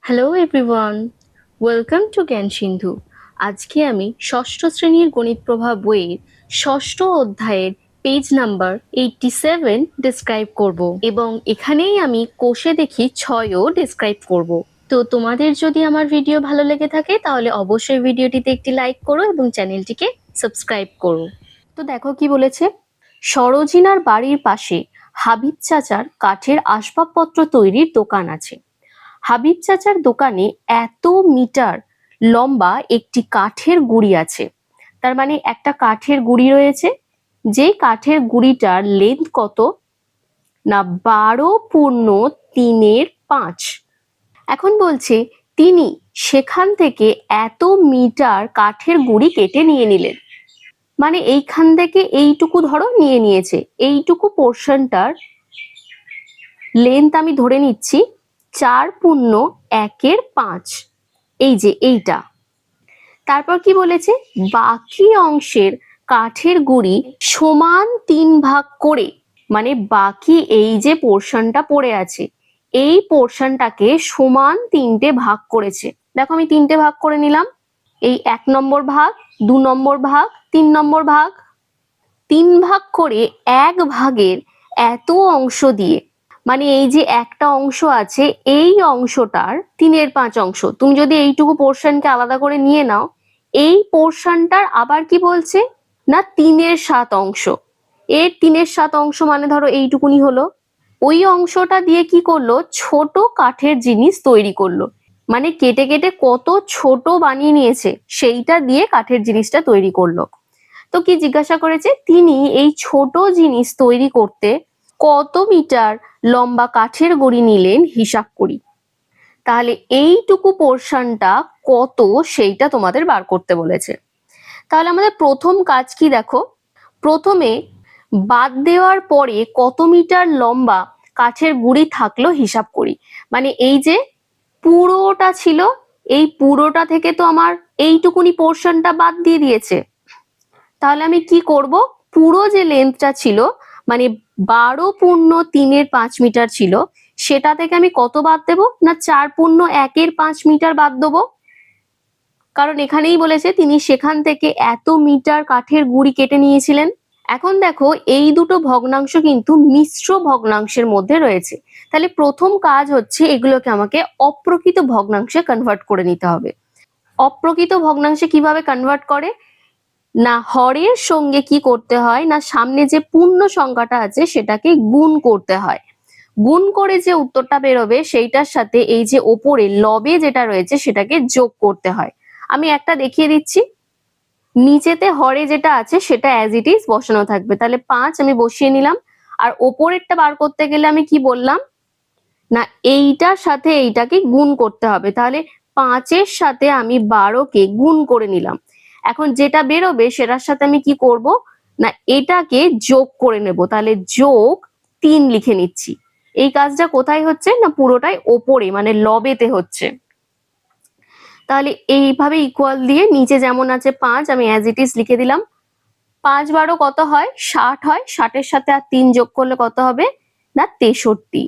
Hello everyone, welcome to জ্ঞান সিন্ধু। আজকে আমি ষষ্ঠ শ্রেণীর গণিত প্রভা বইয়ের ষষ্ঠ অধ্যায়ের পেজ নাম্বার 87 ডিসক্রাইব করব এবং এখানেই আমি কোষে দেখি 6ও ডিসক্রাইব করব। তো তোমাদের যদি আমার ভিডিও ভালো লেগে থাকে তাহলে অবশ্যই ভিডিওটিতে একটি লাইক করো এবং চ্যানেলটিকে সাবস্ক্রাইব করো। তো দেখো কি বলেছে, সরোজিনার বাড়ির পাশে হাবিব চাচার কাঠের আসবাবপত্র তৈরির দোকান আছে। হাবিব চাচার দোকানে এত মিটার লম্বা একটি কাঠের গুঁড়ি আছে। তার মানে একটা কাঠের গুঁড়ি রয়েছে, যেই কাঠের গুঁড়িটার লেন্থ কত না 12.3/5। এখন বলছে তিনি সেখান থেকে এত মিটার কাঠের গুঁড়ি কেটে নিয়ে নিলেন। মানে এইখান থেকে এইটুকু ধরো নিয়ে নিয়েছে, এইটুকু পোর্শনটার লেন্থ আমি ধরে নিচ্ছি 4.1/5, এই যে এইটা। তারপর কি বলেছে, বাকি অংশের কাঠের গুঁড়ি সমান 3 ভাগ করে, মানে বাকি এই যে পোর্শনটা পড়ে আছে এই পোর্শনটাকে সমান 3টে ভাগ করেছে। দেখো আমি 3টে ভাগ করে নিলাম, এই 1 নম্বর ভাগ, 2 নম্বর ভাগ, 3 নম্বর ভাগ। 3 ভাগ করে 1 ভাগের এত অংশ দিয়ে, মানে এই যে একটা অংশ আছে এই অংশটার 3/5 অংশ। তুমি যদি এইটুকু পোর্শনকে আলাদা করে নিয়ে নাও, এই পোর্শনটার আবার কি বলছে না 3/7 অংশ। এর 3/7 অংশ মানে ধরো এইটুকুনি হলো। ওই অংশটা দিয়ে কি করলো, ছোট কাঠের জিনিস তৈরি করলো। মানে কেটে কেটে কত ছোট বানিয়ে নিয়েছে, সেইটা দিয়ে কাঠের জিনিসটা তৈরি করলো। তো কি জিজ্ঞাসা করেছে, তিনি এই ছোট জিনিস তৈরি করতে কত মিটার লম্বা কাঠের গুঁড়ি নিলেন হিসাব করি। তাহলে এইটুকু পোর্শনটা কত সেইটা তোমাদের বার করতে বলেছে। তাহলে আমাদের প্রথম কাজ কি দেখো, প্রথমে বাদ দেওয়ার পরে কত মিটার লম্বা কাঠের গুঁড়ি থাকলো হিসাব করি। মানে এই যে পুরোটা ছিল, এই পুরোটা থেকে তো আমার এইটুকুনি পোর্শনটা বাদ দিয়ে দিয়েছে। তাহলে আমি কি করব, পুরো যে লেন্থটা ছিল মানে 12.3/5 মিটার ছিল, সেটা থেকে আমি কত বাদ দেব না 4.1/5 মিটার বাদ দেবো। কারণ এখানেই বলেছে তিনি সেখান থেকে এত মিটার কাঠের গুঁড়ি কেটে নিয়েছিলেন। এখন দেখো এই দুটো ভগ্নাংশ কিন্তু মিশ্র ভগ্নাংশের মধ্যে রয়েছে। তাহলে প্রথম কাজ হচ্ছে এগুলোকে আমাকে অপ্রকৃত ভগ্নাংশে কনভার্ট করে নিতে হবে। অপ্রকৃত ভগ্নাংশে কিভাবে কনভার্ট করে না, হরের সঙ্গে কি করতে হয় না, সামনে যে পূর্ণ সংখ্যাটা আছে সেটাকে গুণ করতে হয়। গুণ করে যে উত্তরটা বেরোবে সেইটার সাথে এই যে ওপরে লবে যেটা রয়েছে সেটাকে যোগ করতে হয়। আমি একটা দেখিয়ে দিচ্ছি, নিচেতে হরে যেটা আছে সেটা অ্যাজ ইট ইজ বসানো থাকবে। তাহলে 5 আমি বসিয়ে নিলাম, আর ওপরেরটা বার করতে গেলে আমি কি বললাম না, এইটার সাথে এইটাকে গুণ করতে হবে। তাহলে 5-এর সাথে আমি 12কে গুণ করে নিলাম। এখন যেটা বেরোবে সেটার সাথে আমি কি করব না, এটাকে যোগ করে নেব। তাহলে যোগ 3 লিখে নিচ্ছি। এই কাজটা কোথায় হচ্ছে না, পুরোটাই ওপরে মানে লবেতে হচ্ছে। তাহলে এইভাবে ইকুয়াল দিয়ে নিচে যেমন আছে 5 আমি অ্যাজ ইট ইজ লিখে দিলাম। 5-12 কত হয়, 60 হয়। 60-এর সাথে আর 3 যোগ করলে কত হবে না 63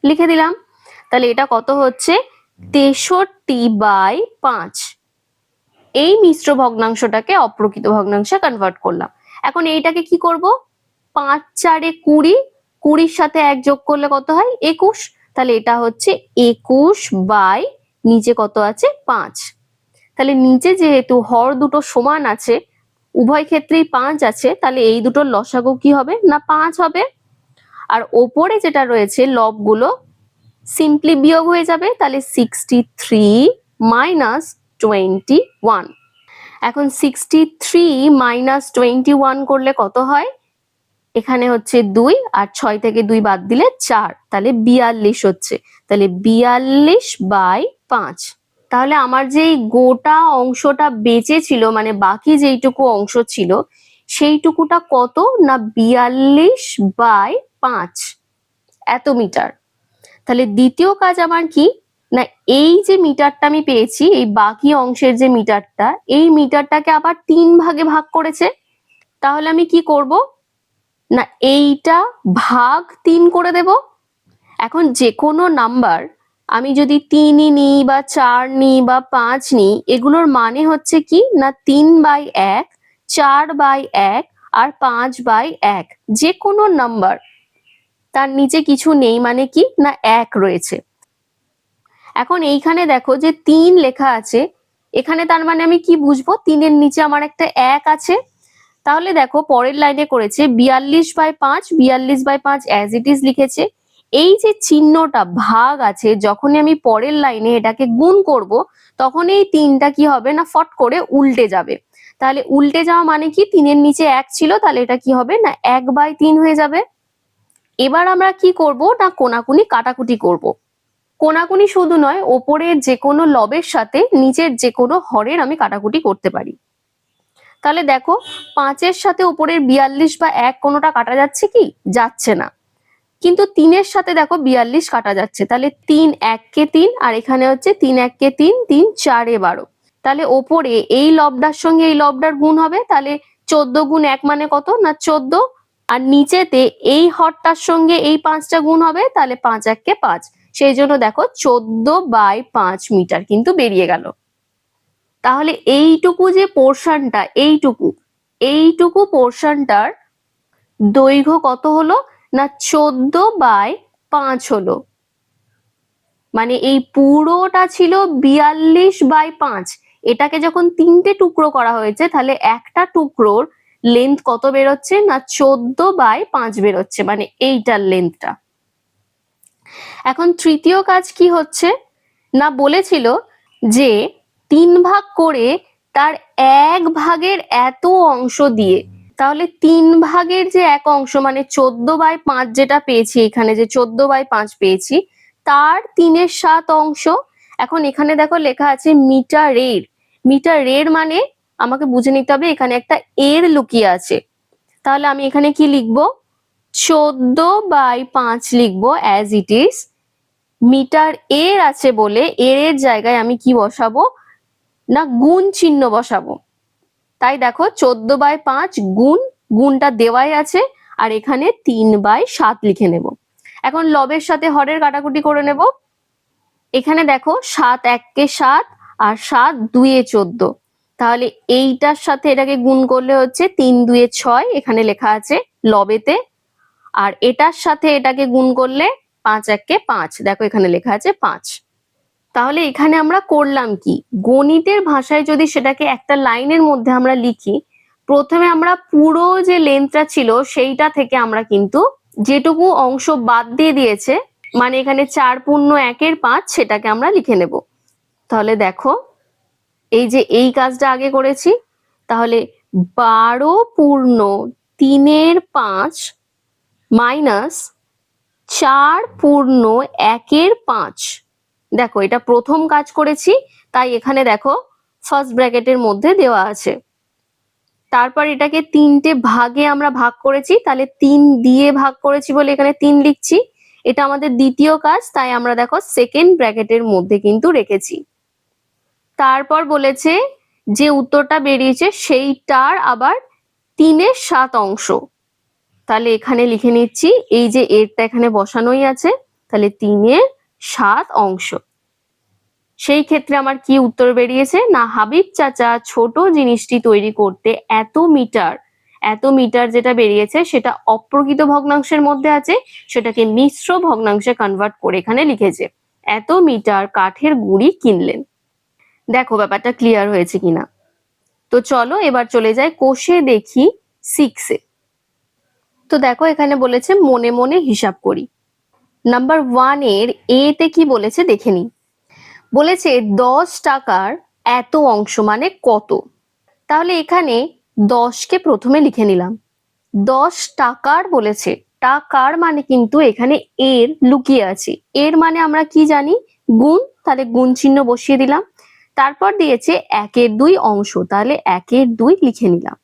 লিখে দিলাম। তাহলে এটা কত হচ্ছে 63/5। এই মিশ্র ভগ্নাংশটাকে অপ্রকৃত ভগ্নাংশে কনভার্ট করলাম। এখন এইটাকে কি করব, 5-4 20, 20-র সাথে 1 যোগ করলে কত হয় 21। তাহলে এটা হচ্ছে 21 বাই নিচে কত আছে 5। তাহলে নিচে যেহেতু হর দুটো সমান আছে, উভয় ক্ষেত্রেই 5 আছে, তাহলে এই দুটোর লসাগু কি হবে না 5 হবে। আর ওপরে যেটা রয়েছে লবগুলো সিম্পলি বিয়োগ হয়ে যাবে। তাহলে 63 মাইনাস 21। এখন 63 মাইনাস 21 করলে কত হয়, এখানে হচ্ছে 2 আর 6 থেকে 2 বাদ দিলে 4, তাহলে 42 হচ্ছে। তাহলে 42/5। তাহলে আমার যেই গোটা অংশটা বেঁচে ছিল মানে বাকি যেইটুকু অংশ ছিল সেইটুকুটা কত না 42/5 এত মিটার। তাহলে দ্বিতীয় কাজ আমার কি না, এই যে মিটারটা আমি পেয়েছি এই বাকি অংশের যে মিটারটা, এই মিটারটাকে আবার 3 ভাগে ভাগ করেছে। তাহলে আমি কি করব না, এইটা ভাগ 3 করে দেব। এখন যে কোনো নাম্বার আমি যদি 3ই নিই বা 4 নিই বা 5 নিই, এগুলোর মানে হচ্ছে কি না 3/1, 4/1 আর 5/1, যে কোনো নাম্বার তার নিচে কিছু নেই মানে কি না 1 রয়েছে। এখন এইখানে দেখো যে 3 লেখা আছে, এখানে তার মানে আমি কি বুঝবো 3 এর নিচে আমার একটা 1 আছে। তাহলে দেখো পরের লাইনে করেছে 42/5, 42/5 অ্যাজ ইট ইজ লিখেছে। এই যে চিহ্নটা ভাগ আছে, যখনই আমি পরের লাইনে এটাকে গুণ করব, তখন এই 3টা কি হবে না ফট করে উল্টে যাবে। তাহলে উল্টে যাওয়া মানে কি 3 এর নিচে 1 ছিল, তাহলে এটা কি হবে না 1/3 হয়ে যাবে। এবার আমরা কি করব না কোনাকুনি কাটাকুটি করব। কোনাকুনি শুধু নয়, ওপরের যে কোনো লবের সাথে নিচের যে কোনো হরের আমি কাটাকুটি করতে পারি। তাহলে দেখো 5-এর সাথে উপরের 42 বা 1 কোনোটা কাটা যাচ্ছে কি? যাচ্ছে না। কিন্তু 3-এর সাথে দেখো 42 কাটা যাচ্ছে, তাহলে 3 1 কে 3 আর এখানে হচ্ছে 3 1 কে 3, 3 4 এ 12। তাহলে ওপরে এই লবটার সঙ্গে এই লবটার গুণ হবে, তাহলে 14 গুণ 1 মানে কত না 14। আর নিচেতে এই হরটার সঙ্গে এই 5টা গুণ হবে, তাহলে 5 1 কে 5। সেই জন্য দেখো 14/5 মিটার কিন্তু বেরিয়ে গেল। তাহলে এইটুকু যে পোর্শনটা, এইটুকু পোর্শনটার দৈর্ঘ্য কত হলো না 14/5 হলো। মানে এই পুরোটা ছিল 42/5। এটাকে যখন 3টে টুকরো করা হয়েছে, তাহলে একটা টুকরোর লেন্থ কত বেরোচ্ছে না 14/5 বেরোচ্ছে, মানে এইটার লেন্থটা। এখন তৃতীয় কাজ কি হচ্ছে না বলেছিল যে 3 ভাগ করে তার 1 ভাগের এত অংশ দিয়ে, তাহলে 3 ভাগের যে 1 অংশ মানে 14/5 যেটা পেয়েছি, এখানে যে 14/5 পেয়েছি তার 3-এর 7 অংশ। এখন এখানে দেখো লেখা আছে মিটারের। মিটারের মানে আমাকে বুঝে নিতে হবে এখানে একটা এর লুকিয়ে আছে। তাহলে আমি এখানে কি লিখবো 14/5 লিখবো অ্যাজ ইট ইজ। মিটার এর আছে বলে এর জায়গায় আমি কি বসাবো না গুণ চিহ্ন বসাবো। তাই দেখো 14/5 গুণটা দেওয়াই আছে, আর এখানে 3/7 লিখে নেব। এখন লবের সাথে হরের কাটাকুটি করে নেব। এখানে দেখো 7 1 কে 7 আর 7 2 এ 14। তাহলে এইটার সাথে এটাকে গুণ করলে হচ্ছে 3 2 এ 6, এখানে লেখা আছে লবেতে। আর এটার সাথে এটাকে গুণ করলে 5 1 কে 5, দেখো এখানে লেখা আছে 5। তাহলে এখানে আমরা করলাম কি, গণিতের ভাষায় যদি সেটাকে একটা লাইনের মধ্যে আমরা লিখি, প্রথমে আমরা পুরো যে লেন্থটা ছিল সেইটা থেকে আমরা কিন্তু যেটুকু অংশ বাদ দিয়ে দিয়েছে, মানে এখানে 4 পূর্ণ 1 এর 5, সেটাকে আমরা লিখে নেব। তাহলে দেখো এই যে এই কাজটা আগে করেছি, তাহলে 12 পূর্ণ 3 এর 5 মাইনাস 4 পূর্ণ 1 এর 5। দেখো এটা প্রথম কাজ করেছি, তাই এখানে দেখো ফার্স্ট ব্র্যাকেটের মধ্যে দেওয়া আছে। তারপর এটাকে 3টে ভাগে আমরা ভাগ করেছি, তাহলে 3 দিয়ে ভাগ করেছি বলে এখানে 3 লিখছি। এটা আমাদের দ্বিতীয় কাজ, তাই আমরা দেখো সেকেন্ড ব্র্যাকেটের মধ্যে কিন্তু রেখেছি। তারপর বলেছে যে উত্তরটা বেরিয়েছে সেইটার আবার 3-এর 7 অংশ। তাহলে এখানে লিখে নিচ্ছি, এই যে এরটা এখানে বসানোই আছে, তাহলে 3-এর 7 অংশ। সেই ক্ষেত্রে আমার কি উত্তর বেরিয়েছে না হাবিব চাচা ছোট জিনিসটি তৈরি করতে এত মিটার যেটা বেরিয়েছে সেটা অপ্রকৃত ভগ্নাংশের মধ্যে আছে, সেটাকে মিশ্র ভগ্নাংশে কনভার্ট করে এখানে লিখেছে এত মিটার কাঠের গুঁড়ি কিনলেন। দেখো ব্যাপারটা ক্লিয়ার হয়েছে কিনা। তো চলো এবার চলে যাই কোষে দেখি 6-এ। তো দেখো এখানে বলেছে মনে মনে হিসাব করি। নাম্বার 1 এর এ তে কি বলেছে দেখে নিই। বলেছে 10 টাকার এত অংশ মানে কত। তাহলে এখানে 10কে প্রথমে লিখে নিলাম। 10 টাকার বলেছে, টাকার মানে কিন্তু এখানে এর লুকিয়ে আছে। এর মানে আমরা কি জানি গুণ, তাহলে গুণ চিহ্ন বসিয়ে দিলাম। তারপর দিয়েছে 1-এর 2 অংশ, তাহলে 1-এর 2 লিখে নিলাম।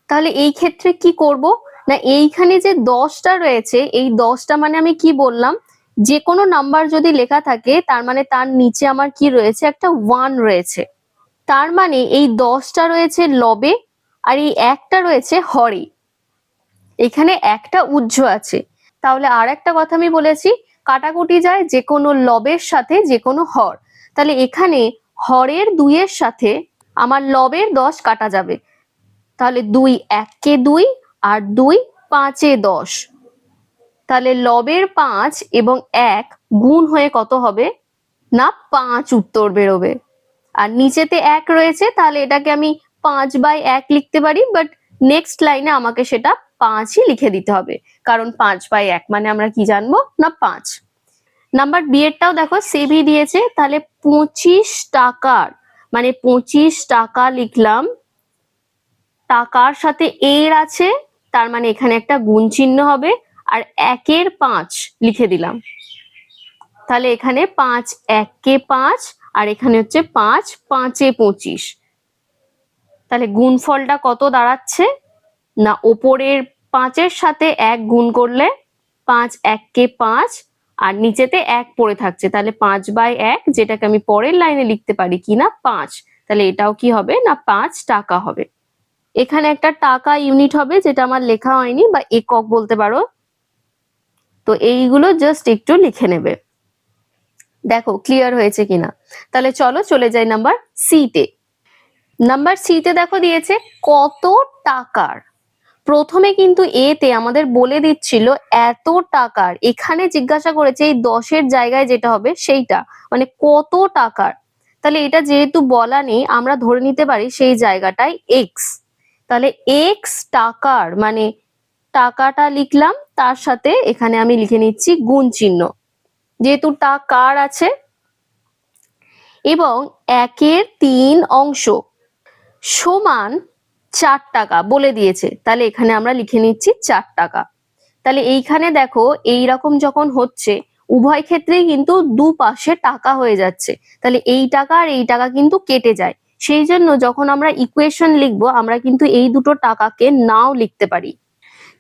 তাহলে এই ক্ষেত্রে কি করব না এইখানে যে 10টা রয়েছে, এই 10টা মানে আমি কি বললাম যে কোনো নাম্বার যদি লেখা থাকে তার মানে তার নিচে আমার কি রয়েছে একটা 1 রয়েছে। তার মানে এই 10টা রয়েছে লবে আর এই একটা রয়েছে হরে। এখানে একটা উজ্জ আছে। তাহলে আর একটা কথা আমি বলেছি কাটাকুটি যায় যে কোনো লবের সাথে যে কোনো হর। তাহলে এখানে হরের 2 এর সাথে আমার লবের 10 কাটা যাবে। তাহলে 2 1 2 আর 2 5 10। তাহলে লবের 5 এবং 1 গুণ হয়ে কত হবে না 5 উত্তর বেরোবে। আর নিচেতে 1 রয়েছে, তাহলে এটাকে আমি 5/1 লিখতে পারি, বাট নেক্সট লাইনে আমাকে সেটা 5ই লিখে দিতে হবে, কারণ 5/1 মানে আমরা কি জানবো না 5। নাম্বার বি এরটাও দেখো সেভি দিয়েছে, তাহলে 25 টাকার মানে 25 টাকা লিখলাম, টাকার সাথে এর আছে, তার মানে এখানে একটা গুণ চিহ্ন হবে, আর 1-এর 5 লিখে দিলাম। তাহলে এখানে 5 1-এ 5 আর এখানে হচ্ছে 5 5-এ 25। তাহলে গুণফলটা কত দাঁড়াচ্ছে না ওপরের 5-এর সাথে 1 গুণ করলে 5 1-এ 5 আর নিচেতে 1 পড়ে থাকছে, তাহলে 5/1 যেটাকে আমি পরের লাইনে লিখতে পারি কি না 5। তাহলে এটাও কি হবে না 5 টাকা হবে। এখানে একটা টাকা ইউনিট হবে যেটা আমার লেখা হয়নি, বা একক বলতে পারো। তো এইগুলো জাস্ট একটু লিখে নেবে, দেখো ক্লিয়ার হয়েছে কিনা। তাহলে চলো চলে যাই নাম্বার সি তে। নাম্বার সি তে দেখো দিয়েছে কত টাকার। প্রথমে কিন্তু এ তে আমাদের বলে দিচ্ছিল এত টাকার, এখানে জিজ্ঞাসা করেছে এই 10-এর জায়গায় যেটা হবে সেইটা, মানে কত টাকার। তাহলে এটা যেহেতু বলা নেই, আমরা ধরে নিতে পারি সেই জায়গাটায় এক্স। তাহলে এক্স টাকার মানে টাকাটা লিখলাম, তার সাথে এখানে আমি লিখে নিচ্ছি গুণ চিহ্ন, যেহেতু টাকার আছে, এবং 1-এর 3 অংশ সমান 4 টাকা বলে দিয়েছে, তাহলে এখানে আমরা লিখে নিচ্ছি 4 টাকা। তাহলে এইখানে দেখো এইরকম যখন হচ্ছে উভয় ক্ষেত্রেই কিন্তু দুপাশে টাকা হয়ে যাচ্ছে, তাহলে এই টাকা আর এই টাকা কিন্তু কেটে যায়। সেই জন্য যখন আমরা ইকুয়েশন লিখবো আমরা কিন্তু এই দুটো টাকাকে নাও লিখতে পারি।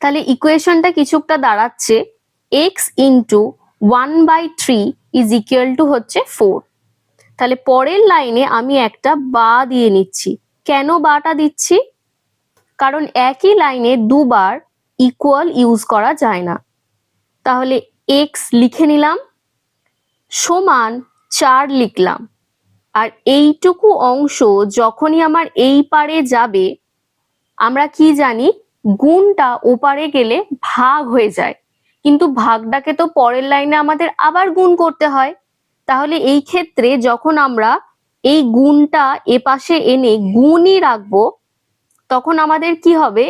তাহলে ইকুয়েশনটা কিছুটা দাঁড়াচ্ছে x into 1/3 is equal to হচ্ছে 4। তাহলে পরের লাইনে আমি একটা বা দিয়ে নিচ্ছি। কেন বাটা দিচ্ছি? কারণ একই লাইনে দুবার ইকুয়াল ইউজ করা যায় না। তাহলে x লিখে নিলাম, সমান 4 লিখলাম, আর এইটুকু অংশ যখনই আমার এই পারে যাবে আমরা কি জানি গুণটা ওপারে গেলে ভাগ হয়ে যায়, কিন্তু ভাগটাকে তো পরের লাইনে আমাদের আবার গুণ করতে হয়। তাহলে এই ক্ষেত্রে যখন আমরা এই গুণটা এপাশে এনে গুণই রাখবো, তখন আমাদের কি হবে,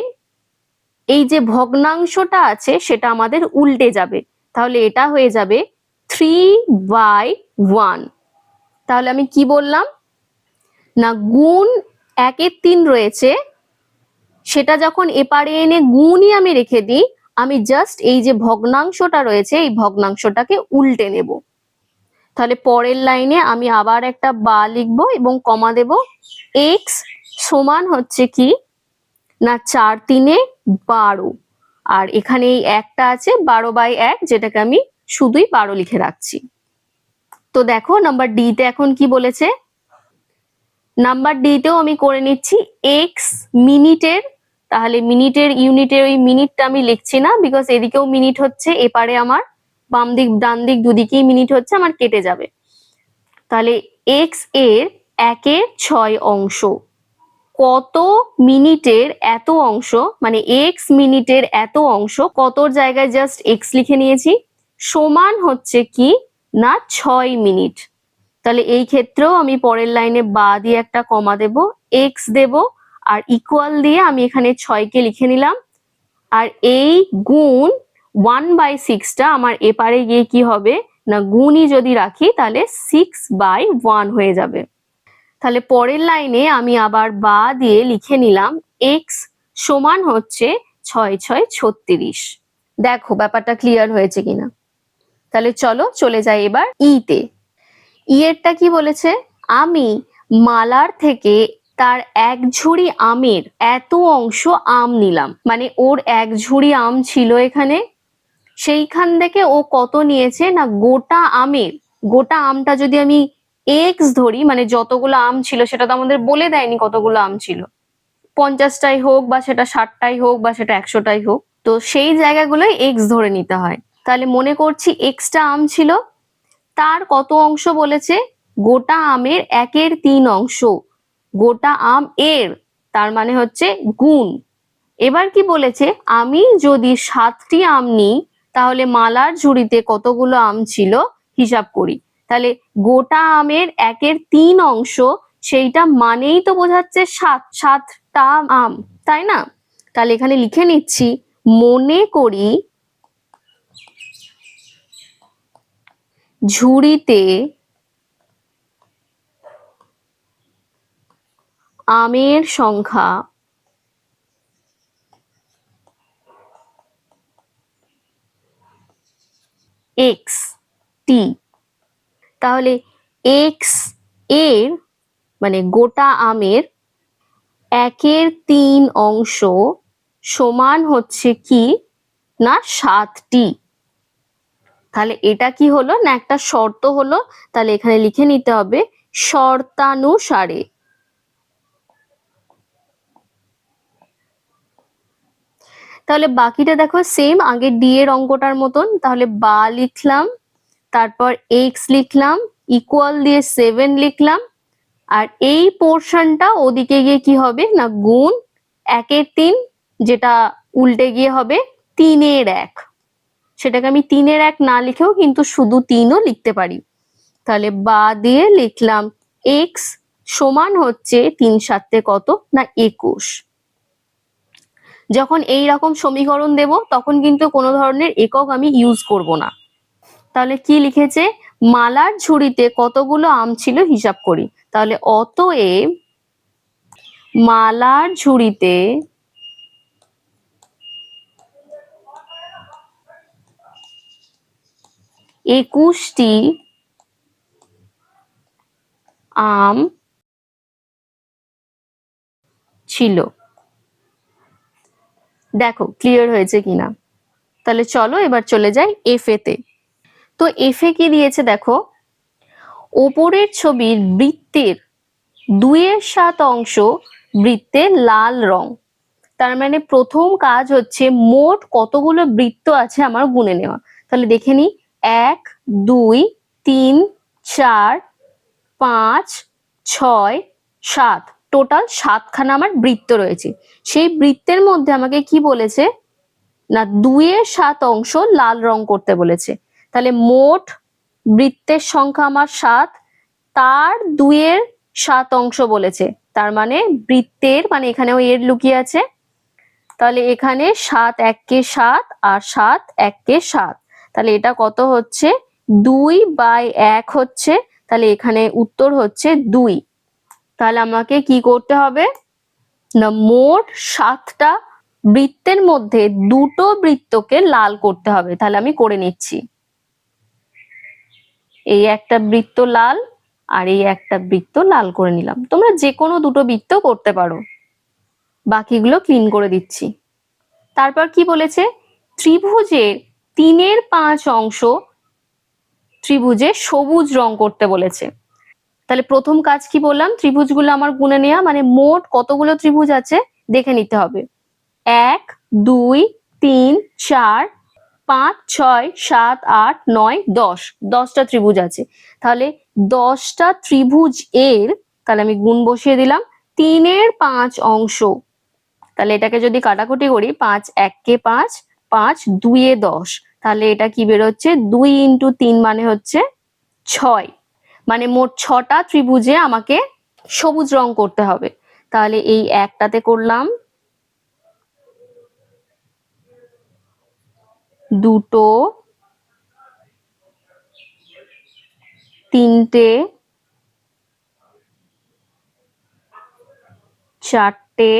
এই যে ভগ্নাংশটা আছে সেটা আমাদের উল্টে যাবে। তাহলে এটা হয়ে যাবে 3/1। তাহলে আমি কি বললাম না গুণ 1-এর 3 রয়েছে, সেটা যখন এপারে এনে গুণই আমি রেখে দিই, আমি জাস্ট এই যে ভগ্নাংশটা রয়েছে এই ভগ্নাংশটাকে উল্টে নেব। তাহলে পরের লাইনে আমি আবার একটা বা লিখবো এবং কমা দেব। x সমান হচ্ছে কি না 4-3-এ 12, আর এখানে এই একটা আছে 12/1, যেটাকে আমি শুধুই 12 লিখে রাখছি। তো দেখো নাম্বার ডি তে এখন কি বলেছে, নাম্বার ডি তেও আমি করে নিচ্ছি x মিনিটের। তাহলে মিনিটের ইউনিটের ওই মিনিটটা আমি লিখছি না, বিকজ এদিকেও মিনিট হচ্ছে, এপারে আমার বাম দিক ডান দিক দুদিকেই মিনিট হচ্ছে, আমার কেটে যাবে। তাহলে x এর 1-এর 6 অংশ, কত মিনিটের এত অংশ, মানে x মিনিটের এত অংশ, কতর জায়গায় জাস্ট x লিখে নিয়েছি, সমান হচ্ছে কি না 6 মিনিট। তাহলে এই ক্ষেত্রেও আমি পরের লাইনে বা দিয়ে একটা কমা দেব, x দেব, আর ইকুয়াল দিয়ে আমি এখানে 6-কে লিখে নিলাম, আর এই গুণ 1/6টা আমার এপারে গিয়ে কি হবে না গুণই যদি রাখি তাহলে 6/1 হয়ে যাবে। তাহলে পরের লাইনে আমি আবার বা দিয়ে লিখে নিলাম x সমান হচ্ছে 6 6 36। দেখো ব্যাপারটা ক্লিয়ার হয়েছে কিনা। তাহলে চলো চলে যাই এবার ই তে। ই এরটা কি বলেছে, আমি মালার থেকে তার 1 ঝুড়ি আমের এত অংশ আম নিলাম, মানে ওর 1 ঝুড়ি আম ছিল এখানে, সেইখান থেকে ও কত নিয়েছে না গোটা আমের, গোটা আমটা যদি আমি এক্স ধরি, মানে যতগুলো আম ছিল সেটা তো আমাদের বলে দেয়নি কতগুলো আম ছিল, 50টাই হোক বা সেটা 60টাই হোক বা সেটা 100টাই হোক, তো সেই জায়গাগুলোই এক্স ধরে নিতে হয়। তাহলে মনে করছি এক্সটা আম ছিল, তার কত অংশ বলেছে, গোটা আমের 1/3 অংশ, গোটা আম এর, তার মানে হচ্ছে গুণ। এবার কি বলেছে, আমি যদি 7টি আম নিই তাহলে মালার ঝুড়িতে কতগুলো আম ছিল হিসাব করি। তাহলে গোটা আমের 1/3 অংশ, সেইটা মানেই তো বোঝাচ্ছে 7টা আম, তাই না? তাহলে এখানে লিখে নিচ্ছি, মনে করি ঝুড়িতে আমের সংখ্যা এক্স টি। তাহলে এক্স এর মানে গোটা আমের 1/3 অংশ সমান হচ্ছে কি না 7টি। তাহলে এটা কি হলো না একটা শর্ত হলো, তাহলে এখানে লিখে নিতে হবে শর্তানুসারে। তাহলে বাকিটা দেখো সেম আগে ডি এর অঙ্কটার মতন, তাহলে বা লিখলাম, তারপর এক্স লিখলাম, ইকুয়াল দিয়ে 7 লিখলাম, আর এই পোর্শনটা ওদিকে গিয়ে কি হবে না গুণ 1/3, যেটা উল্টে গিয়ে হবে 3/1। সেটাকে আমি 3/1 না লিখেও কিন্তু শুধু 3ও লিখতে পারি। তাহলে বা দিয়ে লিখলাম এক্স সমান হচ্ছে 3×7 কত না 21। যখন এই রকম সমীকরণ দেব তখন কিন্তু কোনো ধরনের একক আমি ইউজ করব না। তাহলে কি লিখেছে, মালার ঝুড়িতে কতগুলো আম ছিল হিসাব করি। তাহলে অতএব মালার ঝুড়িতে 21টি আম ছিল। দেখো ক্লিয়ার হয়েছে কিনা। তাহলে চলো এবার চলে যাই এফ তে। তো এফ এ কি দিয়েছে দেখো, ওপরের ছবির বৃত্তের 2/7 অংশ বৃত্তের লাল রং। তার মানে প্রথম কাজ হচ্ছে মোট কতগুলো বৃত্ত আছে আমার গুনে নেওয়া। তাহলে দেখে নি 1 2 3 4 5 6 7, টোটাল 7খানা আমার বৃত্ত রয়েছে। সেই বৃত্তের মধ্যে আমাকে কি বলেছে না 2/7 অংশ লাল রং করতে বলেছে। তাহলে মোট বৃত্তের সংখ্যা আমার 7, তার 2/7 অংশ বলেছে, তার মানে বৃত্তের মানে এখানেও এর লুকিয়ে আছে। তাহলে এখানে 7 1 7 আর 7 1 7, তাহলে এটা কত হচ্ছে 2/1 হচ্ছে। তাহলে এখানে উত্তর হচ্ছে 2। তাহলে আমাকে কি করতে হবে না মোট 7টা বৃত্তের মধ্যে 2টো বৃত্তকে লাল করতে হবে। তাহলে আমি করে নিচ্ছি, এই একটা বৃত্ত লাল আর এই একটা বৃত্ত লাল করে নিলাম। তোমরা যে কোনো দুটো বৃত্ত করতে পারো, বাকিগুলো ক্লিন করে দিচ্ছি। তারপর কি বলেছে, ত্রিভুজের 3/5 অংশ ত্রিভুজে সবুজ রং করতে বলেছে। তাহলে প্রথম কাজ কি বললাম, ত্রিভুজগুলো আমার গুনে নেওয়া, মানে মোট কতগুলো ত্রিভুজ আছে দেখে নিতে হবে। 1 2 3 4 5 6 7 8 9 10, 10টা ত্রিভুজ আছে। তাহলে 10টা ত্রিভুজ এর, তাহলে আমি গুণ বসিয়ে দিলাম 3/5 অংশ। তাহলে এটাকে যদি কাটাকুটি করি 5 1 5 5 2 10, তাহলে এটা কি বেরোচ্ছে 2 × 3 মানে হচ্ছে 6, মানে মোট 6টা ত্রিভুজে আমাকে সবুজ রং করতে হবে। তাহলে এই একটাতে করলাম, দুটো, তিনটে, চারটে,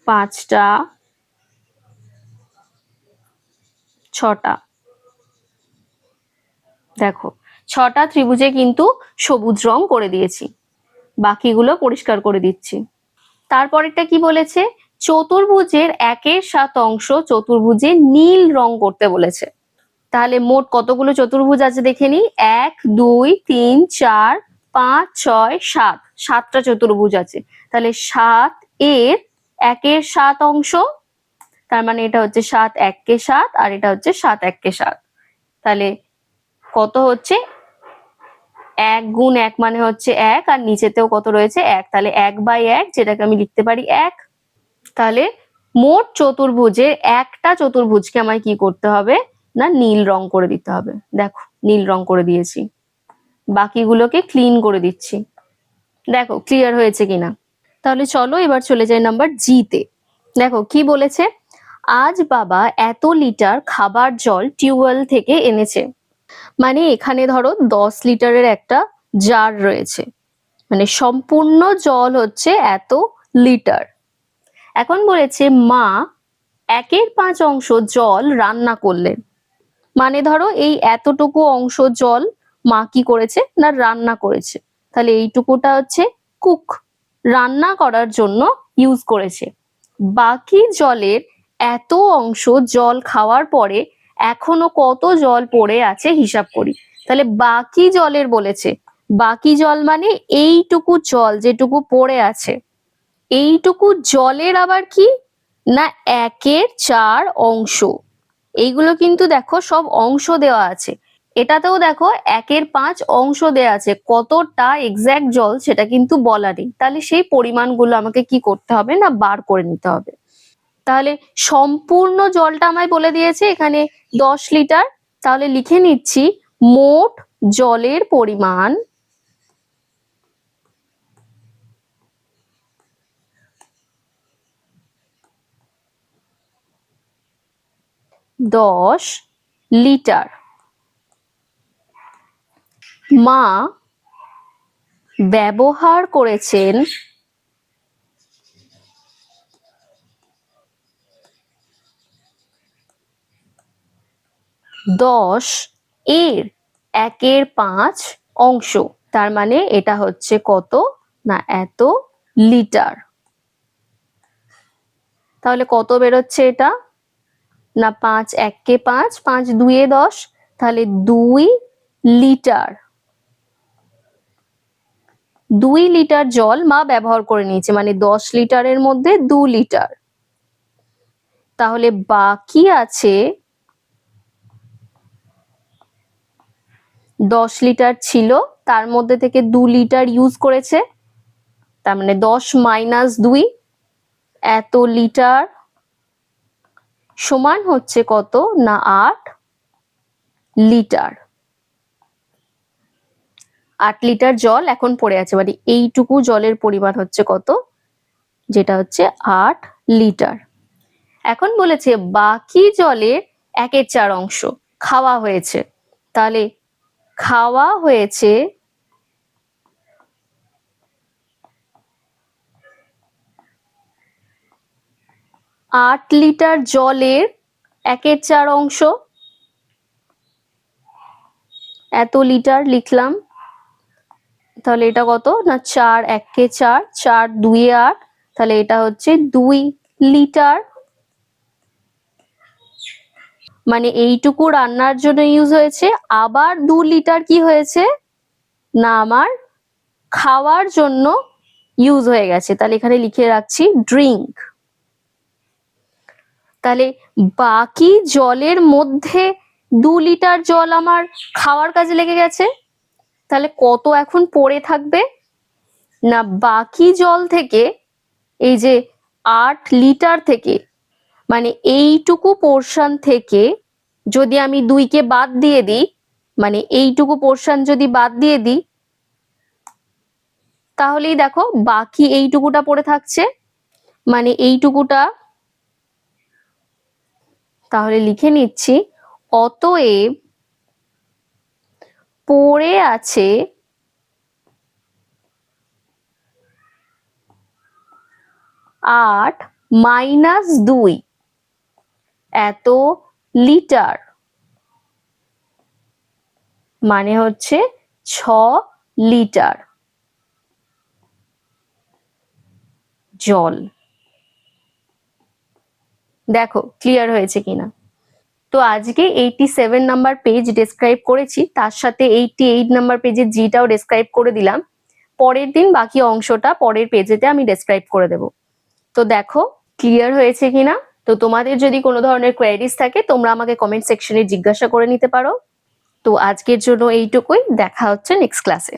পাঁচটা, 6টা। দেখো 6টা ত্রিভুজে কিন্তু সবুজ রং করে দিয়েছি, বাকিগুলো পরিষ্কার করে দিচ্ছি। তারপরেরটা কি বলেছে, চতুর্ভুজের 1/7 অংশ চতুর্ভুজে নীল রং করতে বলেছে। তাহলে মোট কতগুলো চতুর্ভুজ আছে দেখে নি, 1 2 3 4 5 6 7, 7টা চতুর্ভুজ আছে। তাহলে 7 এর 1 এর 7 অংশ, তার মানে এটা হচ্ছে 7 1 কে 7 আর এটা হচ্ছে 7 1 কে 7। তাহলে কত হচ্ছে 1 গুণ 1 মানে হচ্ছে 1 আর নিচেতেও কত রয়েছে 1, তাহলে 1/1 যেটাকে আমি লিখতে পারি 1। তাহলে মোট চতুর্ভুজের একটা চতুর্ভুজকে আমায় কি করতে হবে না নীল রং করে দিতে হবে। দেখো নীল রং করে দিয়েছি, বাকিগুলোকে ক্লিন করে দিচ্ছি। দেখো ক্লিয়ার হয়েছে কিনা। তাহলে চলো এবার চলে যাই নাম্বার জি তে। দেখো কি বলেছে, আজ বাবা এত লিটার খাবার জল টিউবওয়েল থেকে এনেছে। মানে এখানে ধরো 10 লিটারের একটা জার রয়েছে, মানে সম্পূর্ণ জল হচ্ছে এত লিটার। এখন বলেছে মা 1/5 অংশ জল রান্না করলেন। মানে ধরো এই এতটুকু অংশ জল মা কি করেছে না রান্না করেছে, তাহলে এইটুকুটা হচ্ছে কুক, রান্না করার জন্য ইউজ করেছে। বাকি জলের এত অংশ জল খাওয়ার পরে এখনো কত জল পড়ে আছে হিসাব করি। তাহলে বাকি জলের বলেছে, বাকি জল মানে এইটুকু জল যেটুকু পড়ে আছে, এইটুকু জলের আবার কি না 1/4 অংশ। এইগুলো কিন্তু দেখো সব অংশ দেওয়া আছে, এটাতেও দেখো 1/5 অংশ দেওয়া আছে, কতটা এক্সাক্ট জল সেটা কিন্তু বলা নেই। তাহলে সেই পরিমাণগুলো আমাকে কি করতে হবে না বার করে নিতে হবে। তাহলে সম্পূর্ণ জলটা আমায় বলে দিয়েছে এখানে 10 লিটার, তাহলে লিখে নিচ্ছি মোট জলের পরিমাণ 10 লিটার। মা ব্যবহার করেছেন 10 এর 1/5 অংশ, তার মানে এটা হচ্ছে কত না এত লিটার। তাহলে কত বেরোচ্ছে এটা না 5 1 কে 5, 5 2 এ 10, তাহলে 2 লিটার। 2 লিটার জল মা ব্যবহার করে নিয়েছে, মানে 10 লিটারের মধ্যে 2 লিটার। তাহলে বাকি আছে 10 লিটার ছিল, তার মধ্যে থেকে 2 লিটার ইউজ করেছে, তার মানে 10 - 2 এত লিটার সমান হচ্ছে কত না 8 লিটার। 8 লিটার জল এখন পড়ে আছে, মানে এইটুকু জলের পরিমাণ হচ্ছে কত, যেটা হচ্ছে 8 লিটার। এখন বলেছে বাকি জলের 1/4 অংশ খাওয়া হয়েছে, তাহলে খাওয়া হয়েছে 8 লিটার জলের 1/4 অংশ, এত লিটার লিখলাম। তাহলে এটা কত না 4 1 কে 4, 4 2 এ 8, তাহলে এটা হচ্ছে 2 লিটার। মানে এইটুকু রান্নার জন্য ইউজ হয়েছে, আবার 2 লিটার কি হয়েছে না আমার খাওয়ার জন্য ইউজ হয়ে গেছে, তাহলে এখানে লিখে রাখছি ড্রিঙ্ক। তাহলে বাকি জলের মধ্যে 2 লিটার জল আমার খাওয়ার কাজে লেগে গেছে, তাহলে কত এখন পড়ে থাকবে না বাকি জল থেকে এই যে 8 লিটার থেকে, মানে এইটুকু পোর্শন থেকে যদি আমি 2 কে বাদ দিয়ে দিই, মানে এইটুকু পোর্শন যদি বাদ দিয়ে দিই, তাহলেই দেখো বাকি এইটুকুটা পড়ে থাকছে, মানে এইটুকুটা। তাহলে লিখে নিচ্ছি অতএব পড়ে আছে 8 - 2 এত লিটার, মানে হচ্ছে 6 লিটার জল। দেখো ক্লিয়ার হয়েছে কিনা। তো আজকে 87 নাম্বার পেজ ডেসক্রাইব করেছি, তার সাথে 88 নাম্বার পেজের জিটাও ডেসক্রাইব করে দিলাম। পরের দিন বাকি অংশটা পরের পেজেতে আমি ডেসক্রাইব করে দেব। তো দেখো ক্লিয়ার হয়েছে কিনা। তো তোমাদের যদি কোনো ধরনের কোয়ারিজ থাকে তোমরা আমাকে কমেন্ট সেকশনে জিজ্ঞাসা করে নিতে পারো। তো আজকের জন্য এইটুকুই, দেখা হচ্ছে নেক্সট ক্লাসে।